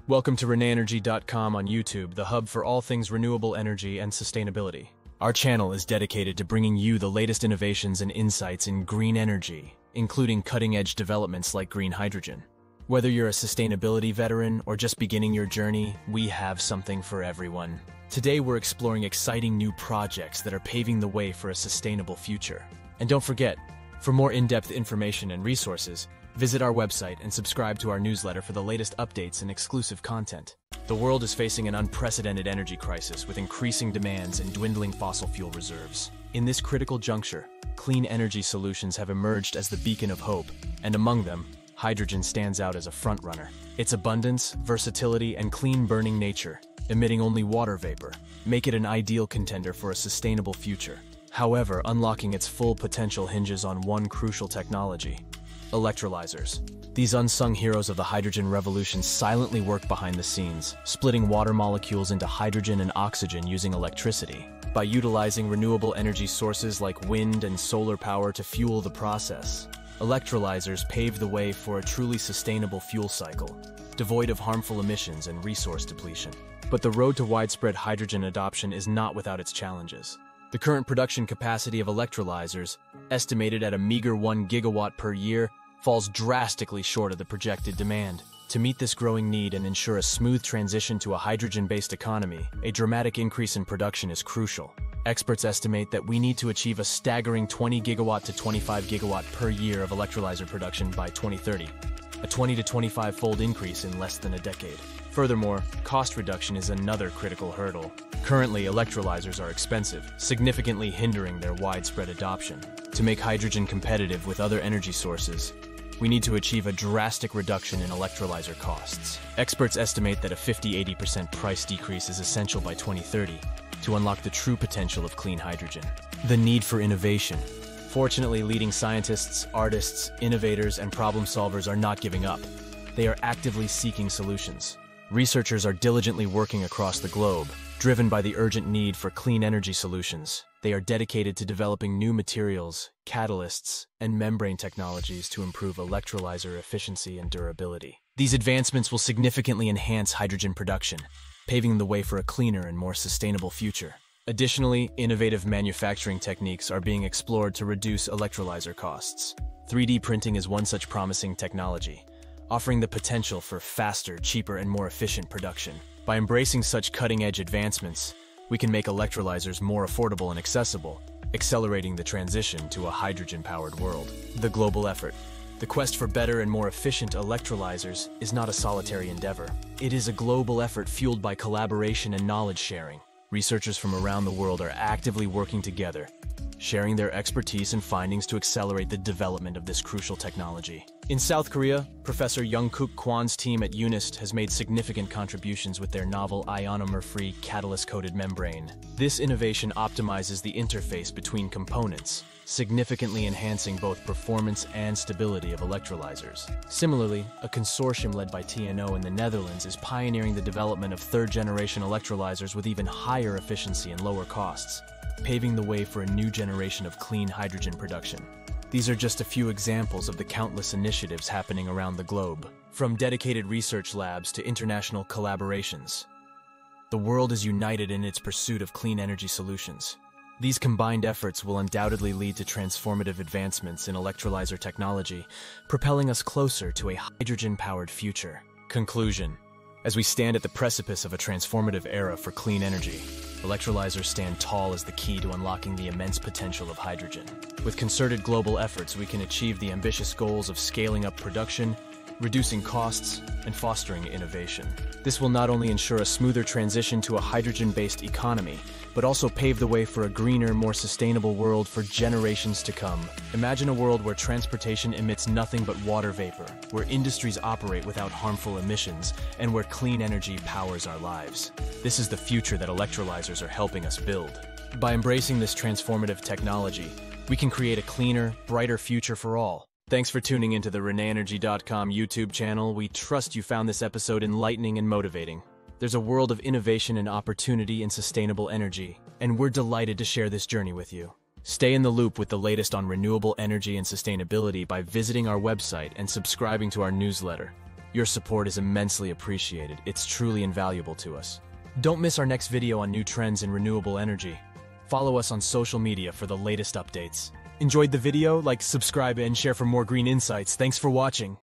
Welcome to ReneEnergy.com on YouTube, the hub for all things renewable energy and sustainability. Our channel is dedicated to bringing you the latest innovations and insights in green energy, including cutting-edge developments like green hydrogen. Whether you're a sustainability veteran or just beginning your journey, we have something for everyone. Today we're exploring exciting new projects that are paving the way for a sustainable future. And don't forget, for more in-depth information and resources, visit our website and subscribe to our newsletter for the latest updates and exclusive content. The world is facing an unprecedented energy crisis with increasing demands and dwindling fossil fuel reserves. In this critical juncture, clean energy solutions have emerged as the beacon of hope, and among them, hydrogen stands out as a frontrunner. Its abundance, versatility, and clean-burning nature, emitting only water vapor, make it an ideal contender for a sustainable future. However, unlocking its full potential hinges on one crucial technology: electrolyzers. These unsung heroes of the hydrogen revolution silently work behind the scenes, splitting water molecules into hydrogen and oxygen using electricity. By utilizing renewable energy sources like wind and solar power to fuel the process, electrolyzers pave the way for a truly sustainable fuel cycle, devoid of harmful emissions and resource depletion. But the road to widespread hydrogen adoption is not without its challenges. The current production capacity of electrolyzers, estimated at a meager 1 gigawatt per year, falls drastically short of the projected demand. To meet this growing need and ensure a smooth transition to a hydrogen-based economy, a dramatic increase in production is crucial. Experts estimate that we need to achieve a staggering 20 gigawatt to 25 gigawatt per year of electrolyzer production by 2030, a 20 to 25-fold increase in less than a decade. Furthermore, cost reduction is another critical hurdle. Currently, electrolyzers are expensive, significantly hindering their widespread adoption. To make hydrogen competitive with other energy sources, we need to achieve a drastic reduction in electrolyzer costs. Experts estimate that a 50–80% price decrease is essential by 2030 to unlock the true potential of clean hydrogen. The need for innovation. Fortunately, leading scientists, artists, innovators, and problem solvers are not giving up. They are actively seeking solutions. Researchers are diligently working across the globe, driven by the urgent need for clean energy solutions. They are dedicated to developing new materials, catalysts, and membrane technologies to improve electrolyzer efficiency and durability. These advancements will significantly enhance hydrogen production, paving the way for a cleaner and more sustainable future. Additionally, innovative manufacturing techniques are being explored to reduce electrolyzer costs. 3D printing is one such promising technology, offering the potential for faster, cheaper, and more efficient production. By embracing such cutting-edge advancements, we can make electrolyzers more affordable and accessible, accelerating the transition to a hydrogen-powered world. The global effort. The quest for better and more efficient electrolyzers is not a solitary endeavor. It is a global effort fueled by collaboration and knowledge sharing. Researchers from around the world are actively working together, sharing their expertise and findings to accelerate the development of this crucial technology. In South Korea, Professor Young-Kook Kwan's team at UNIST has made significant contributions with their novel Ionomer-free catalyst-coated membrane. This innovation optimizes the interface between components, significantly enhancing both performance and stability of electrolyzers. Similarly, a consortium led by TNO in the Netherlands is pioneering the development of third-generation electrolyzers with even higher efficiency and lower costs, paving the way for a new generation of clean hydrogen production. These are just a few examples of the countless initiatives happening around the globe. From dedicated research labs to international collaborations, the world is united in its pursuit of clean energy solutions. These combined efforts will undoubtedly lead to transformative advancements in electrolyzer technology, propelling us closer to a hydrogen-powered future. Conclusion. As we stand at the precipice of a transformative era for clean energy, electrolyzers stand tall as the key to unlocking the immense potential of hydrogen. With concerted global efforts, we can achieve the ambitious goals of scaling up production, reducing costs, and fostering innovation. This will not only ensure a smoother transition to a hydrogen-based economy, but also pave the way for a greener, more sustainable world for generations to come. Imagine a world where transportation emits nothing but water vapor, where industries operate without harmful emissions, and where clean energy powers our lives. This is the future that electrolyzers are helping us build. By embracing this transformative technology, we can create a cleaner, brighter future for all. Thanks for tuning into the ReneEnergy.com YouTube channel. We trust you found this episode enlightening and motivating. There's a world of innovation and opportunity in sustainable energy, and we're delighted to share this journey with you. Stay in the loop with the latest on renewable energy and sustainability by visiting our website and subscribing to our newsletter. Your support is immensely appreciated. It's truly invaluable to us. Don't miss our next video on new trends in renewable energy. Follow us on social media for the latest updates. Enjoyed the video? Like, subscribe, and share for more green insights. Thanks for watching.